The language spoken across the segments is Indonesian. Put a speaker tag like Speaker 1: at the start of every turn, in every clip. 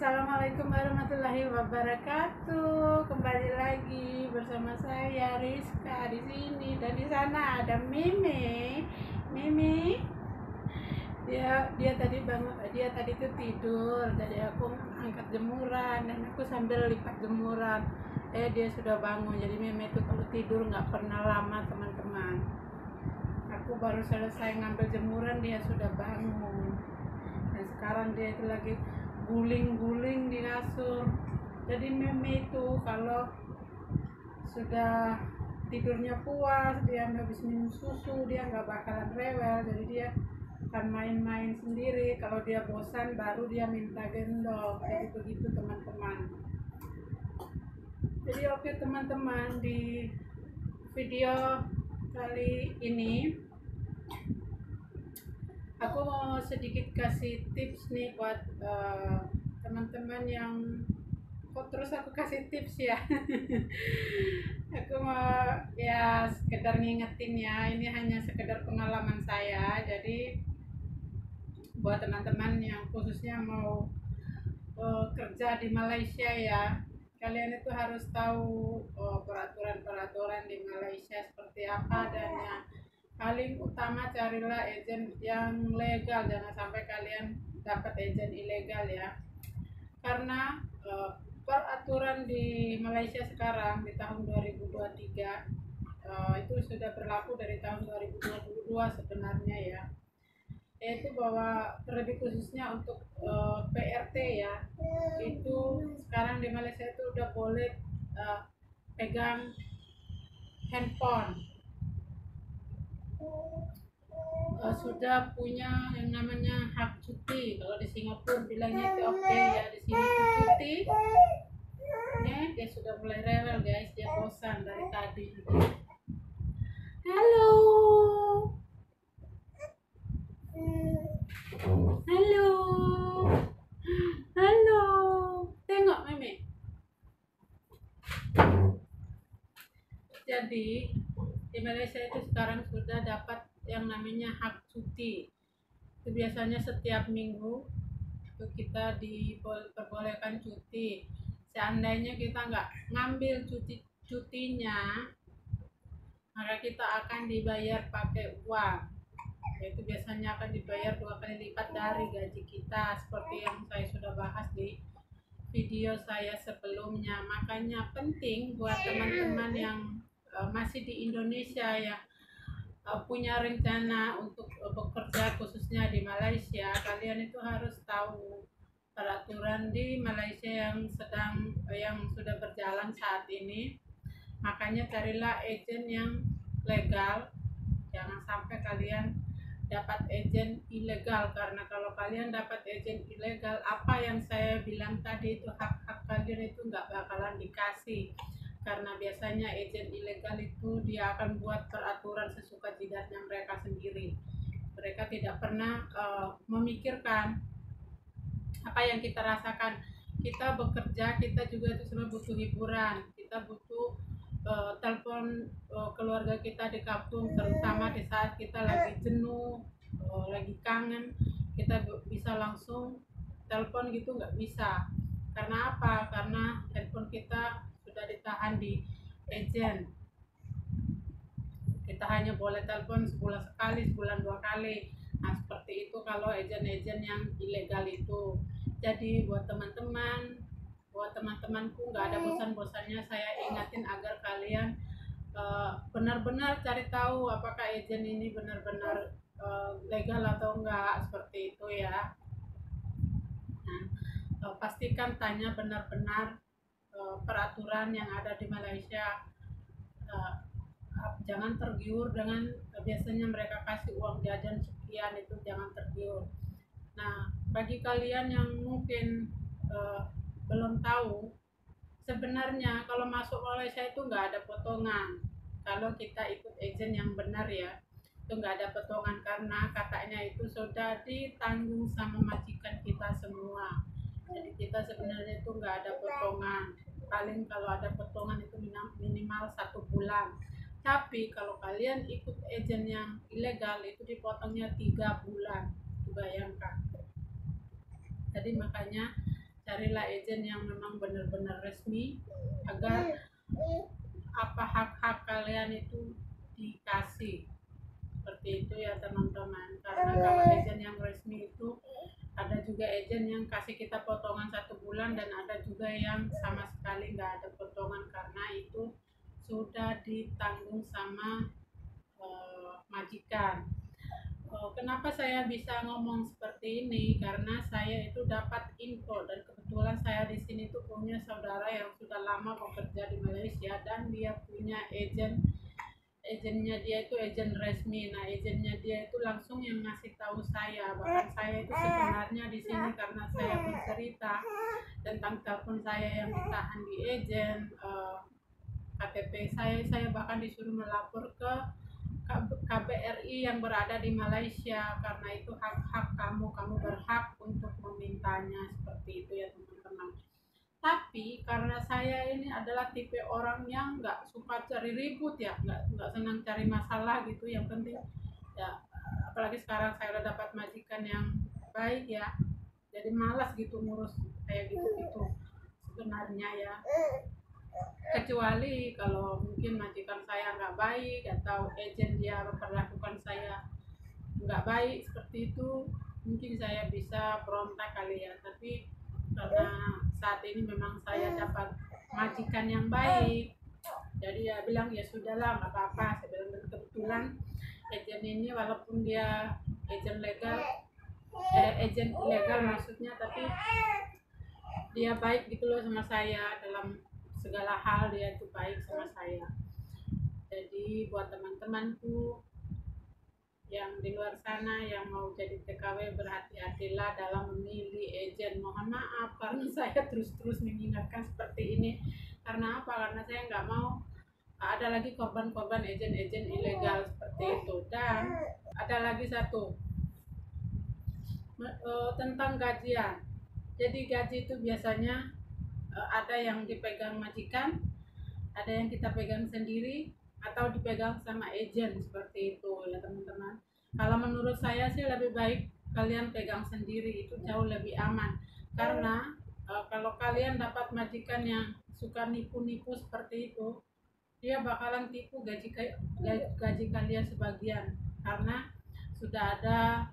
Speaker 1: Assalamualaikum warahmatullahi wabarakatuh. Kembali lagi bersama saya Rizka di sini, dan di sana ada Mimi. Mimi, dia tadi bangun, dia tadi tuh tidur. Jadi aku angkat jemuran dan aku sambil lipat jemuran. Dia sudah bangun. Jadi Mimi tuh kalau tidur nggak pernah lama, teman-teman. Aku baru selesai ngambil jemuran, dia sudah bangun. Dan sekarang dia itu lagi guling-guling di kasur. Jadi Meme itu kalau sudah tidurnya puas, dia habis minum susu, dia nggak bakalan rewel. Jadi dia akan main-main sendiri. Kalau dia bosan baru dia minta gendong. Kayak begitu teman-teman. Jadi oke teman-teman, di video kali ini aku mau sedikit kasih tips nih buat teman-teman yang kok terus aku kasih tips ya. Aku mau ya sekedar ngingetin ya, ini hanya sekedar pengalaman saya. Jadi buat teman-teman yang khususnya mau kerja di Malaysia ya, kalian itu harus tahu peraturan-peraturan di Malaysia seperti apa. Dan yang paling utama, carilah agen yang legal, jangan sampai kalian dapat agen ilegal ya. Karena peraturan di Malaysia sekarang di tahun 2023 itu sudah berlaku dari tahun 2022 sebenarnya ya, yaitu bahwa terlebih khususnya untuk PRT ya, itu sekarang di Malaysia itu udah boleh pegang handphone, sudah punya yang namanya hak cuti. Kalau di Singapura bilangnya itu oke ya, di sini itu cuti. Dia sudah mulai rewel guys, dia bosan dari tadi. Halo, halo, halo, tengok Meme. Jadi di Malaysia itu sekarang sudah dapat yang namanya hak cuti. Itu biasanya setiap minggu itu kita diperbolehkan cuti. Seandainya kita nggak ngambil cutinya, maka kita akan dibayar pakai uang. Yaitu biasanya akan dibayar 2 kali lipat dari gaji kita, seperti yang saya sudah bahas di video saya sebelumnya. Makanya penting buat teman-teman yang masih di Indonesia ya, punya rencana untuk bekerja khususnya di Malaysia, kalian itu harus tahu peraturan di Malaysia yang sudah berjalan saat ini. Makanya carilah agen yang legal, jangan sampai kalian dapat agen ilegal. Karena kalau kalian dapat agen ilegal, apa yang saya bilang tadi itu, hak-hak kalian itu nggak bakalan dikasih. Karena biasanya agen ilegal itu dia akan buat peraturan sesuka jidatnya mereka sendiri. Mereka tidak pernah memikirkan apa yang kita rasakan. Kita bekerja, kita juga itu sebenarnya butuh hiburan, kita butuh telepon keluarga kita di kampung, terutama di saat kita lagi jenuh, lagi kangen, kita bisa langsung telepon gitu, nggak bisa. Karena apa? Karena handphone kita sudah ditahan di agent. Kita hanya boleh telepon sebulan sekali, sebulan 2 kali. Nah seperti itu kalau agen-agen yang ilegal itu. Jadi buat teman-temanku, nggak ada bosan-bosannya saya ingatin agar kalian benar-benar cari tahu apakah agen ini benar-benar legal atau enggak, seperti itu ya. Nah, pastikan tanya benar-benar peraturan yang ada di Malaysia. Jangan tergiur dengan biasanya mereka kasih uang jajan sekian, itu jangan tergiur. Nah, bagi kalian yang mungkin belum tahu, sebenarnya kalau masuk Malaysia itu nggak ada potongan. Kalau kita ikut agen yang benar ya, itu nggak ada potongan, karena katanya itu sudah ditanggung sama majikan kita semua. Jadi kita sebenarnya itu nggak ada potongan. Paling kalau ada potongan itu minimal 1 bulan. Tapi kalau kalian ikut agen yang ilegal itu dipotongnya 3 bulan. Bayangkan. Jadi makanya carilah agent yang memang benar-benar resmi agar apa hak-hak kalian itu dikasih. Seperti itu ya teman-teman, karena kalau agent yang resmi itu ada juga agent yang kasih kita potongan 1 bulan, dan ada juga yang sama sekali nggak ada potongan karena itu sudah ditanggung sama majikan. Kenapa saya bisa ngomong seperti ini? Karena saya itu dapat info, dan kebetulan saya di sini tuh punya saudara yang sudah lama bekerja di Malaysia, dan dia punya agennya dia itu agen resmi. Nah, agennya dia itu langsung yang ngasih tahu saya. Bahkan saya itu sebenarnya di sini karena saya bercerita tentang telepon saya yang ditahan di agen, KTP saya bahkan disuruh melapor ke KBRI yang berada di Malaysia, karena itu hak-hak kamu berhak untuk memintanya. Seperti itu ya teman-teman. Tapi karena saya ini adalah tipe orang yang nggak suka cari ribut ya, nggak senang cari masalah gitu. Yang penting ya, apalagi sekarang saya udah dapat majikan yang baik ya, jadi malas gitu ngurus kayak gitu sebenarnya ya. Kecuali kalau mungkin majikan saya nggak baik atau agent dia memperlakukan saya nggak baik seperti itu, mungkin saya bisa berontak kali ya. Tapi karena saat ini memang saya dapat majikan yang baik, jadi ya bilang ya sudahlah, nggak apa-apa. Saya bilang, dan kebetulan agent ini walaupun dia agent legal, agent ilegal maksudnya, tapi dia baik gitu loh sama saya. Dalam segala hal dia itu baik sama saya. Jadi buat teman-temanku yang di luar sana yang mau jadi TKW, berhati-hatilah dalam memilih agent. Mohon maaf karena saya terus-terus mengingatkan seperti ini. Karena apa? Karena saya nggak mau ada lagi korban-korban agent-agent ilegal seperti itu. Dan ada lagi satu tentang gajian. Jadi gaji itu biasanya ada yang dipegang majikan, ada yang kita pegang sendiri, atau dipegang sama agent. Seperti itu ya teman-teman. Kalau menurut saya sih lebih baik kalian pegang sendiri, itu jauh lebih aman. Karena kalau kalian dapat majikan yang suka nipu-nipu seperti itu, dia bakalan tipu gaji kalian sebagian. Karena sudah ada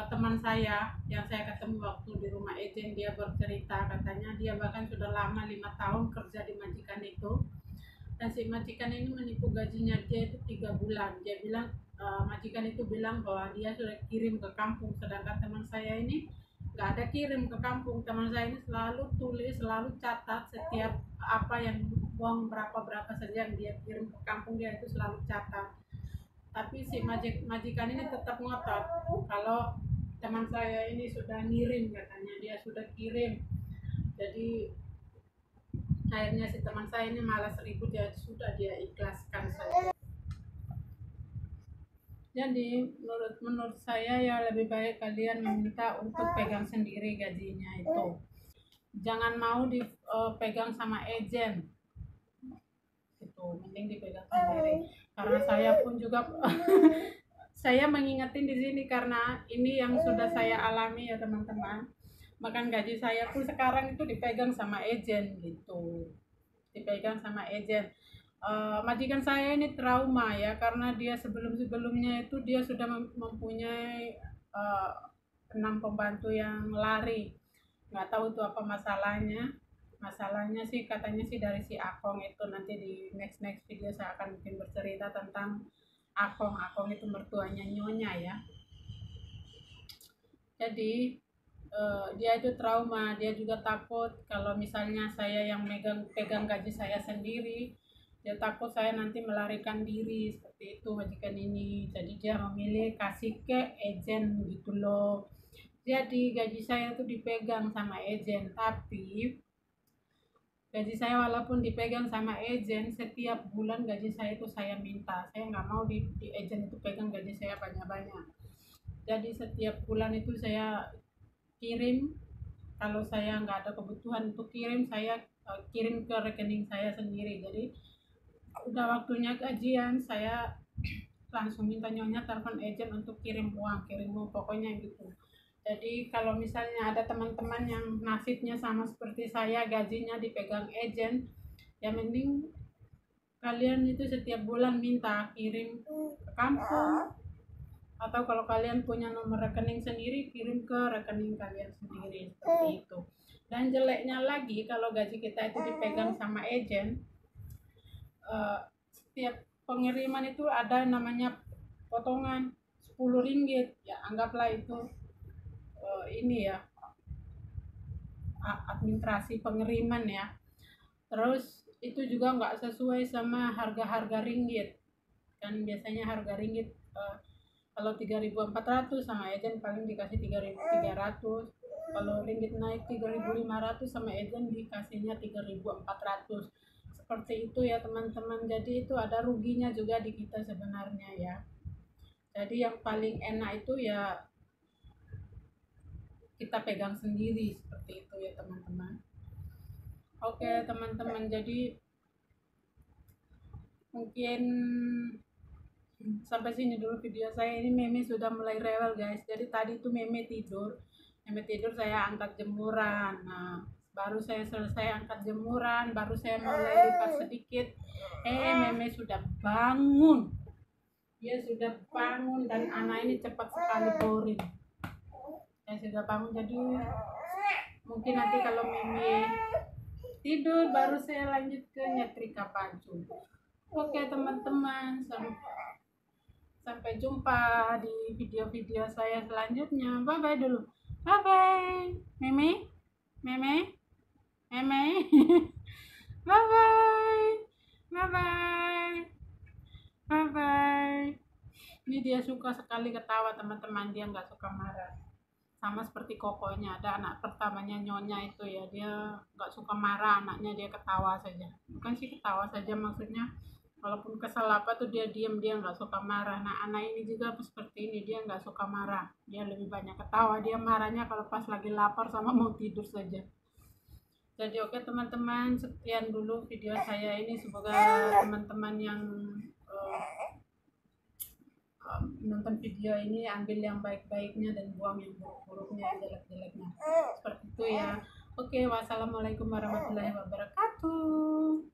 Speaker 1: teman saya yang saya ketemu waktu di rumah agent, dia bercerita katanya dia bahkan sudah lama 5 tahun kerja di majikan itu, dan si majikan ini menipu gajinya dia itu 3 bulan. Dia bilang majikan itu bilang bahwa dia sudah kirim ke kampung, sedangkan teman saya ini nggak ada kirim ke kampung. Teman saya ini selalu tulis, selalu catat setiap apa yang uang berapa saja yang dia kirim ke kampung, dia itu selalu catat. Tapi si majikan ini tetap ngotot kalau teman saya ini sudah ngirim, katanya dia sudah kirim. Jadi akhirnya si teman saya ini malas ribut, ya sudah dia ikhlaskan saja. Jadi menurut saya ya lebih baik kalian meminta untuk pegang sendiri gajinya itu. Jangan mau dipegang sama agent. Itu mending dipegang sendiri. Karena saya pun juga saya mengingetin di sini karena ini yang sudah saya alami ya teman-teman. Bahkan gaji saya pun sekarang itu dipegang sama agent gitu. Dipegang sama agent. Majikan saya ini trauma ya, karena dia sebelumnya itu dia sudah mempunyai 6 pembantu yang lari. Nggak tahu itu apa masalahnya sih katanya sih dari si Akong itu. Nanti di next video saya akan bikin bercerita tentang Akong itu mertuanya Nyonya ya. Jadi dia itu trauma, dia juga takut kalau misalnya saya yang pegang gaji saya sendiri, dia takut saya nanti melarikan diri seperti itu majikan ini. Jadi dia memilih kasih ke agent gitu loh. Jadi gaji saya itu dipegang sama agent, tapi gaji saya walaupun dipegang sama agent, setiap bulan gaji saya itu saya minta. Saya nggak mau di agent itu pegang gaji saya banyak-banyak. Jadi setiap bulan itu saya kirim. Kalau saya nggak ada kebutuhan untuk kirim, saya kirim ke rekening saya sendiri. Jadi udah waktunya gajian, saya langsung minta Nyonya telepon agent untuk kirim uang pokoknya gitu. Jadi kalau misalnya ada teman-teman yang nasibnya sama seperti saya, gajinya dipegang agen, ya mending kalian itu setiap bulan minta kirim ke kampung, atau kalau kalian punya nomor rekening sendiri, kirim ke rekening kalian sendiri, seperti itu. Dan jeleknya lagi, kalau gaji kita itu dipegang sama agen, setiap pengiriman itu ada namanya potongan 10 ringgit, ya anggaplah itu ini ya, administrasi pengiriman ya. Terus itu juga nggak sesuai sama harga-harga ringgit, kan biasanya harga ringgit kalau 3.400 sama agent paling dikasih 3.300. Kalau ringgit naik 3.500 sama agent dikasihnya 3.400. Seperti itu ya teman-teman. Jadi itu ada ruginya juga di kita sebenarnya ya. Jadi yang paling enak itu ya kita pegang sendiri, seperti itu ya teman-teman. Oke teman-teman, jadi mungkin sampai sini dulu video saya. Ini Meme sudah mulai rewel guys. Jadi tadi tuh Meme tidur saya angkat jemuran. Nah baru saya selesai angkat jemuran, baru saya mulai lipat sedikit, Meme sudah bangun. Dia sudah bangun dan anak ini cepat sekali boring. Saya sudah bangun, jadi mungkin nanti kalau Meme tidur baru saya lanjut ke nyetrika baju. Oke teman-teman, sampai jumpa di video-video saya selanjutnya. Bye bye dulu. Bye bye. Meme, Meme, Meme. Bye bye. Bye bye. Bye bye. Ini dia suka sekali ketawa teman-teman, dia nggak suka marah. Sama seperti kokonya, ada anak pertamanya Nyonya itu ya, dia nggak suka marah, anaknya dia ketawa saja. Bukan sih ketawa saja, maksudnya walaupun kesal apa tuh dia diam, dia nggak suka marah. Nah anak ini juga seperti ini, dia nggak suka marah, dia lebih banyak ketawa. Dia marahnya kalau pas lagi lapar sama mau tidur saja. Jadi oke teman-teman, sekian dulu video saya ini. Semoga teman-teman yang menonton video ini ambil yang baik-baiknya dan buang yang buruk-buruknya, yang jelek-jeleknya, seperti itu ya. Oke, wassalamualaikum warahmatullahi wabarakatuh.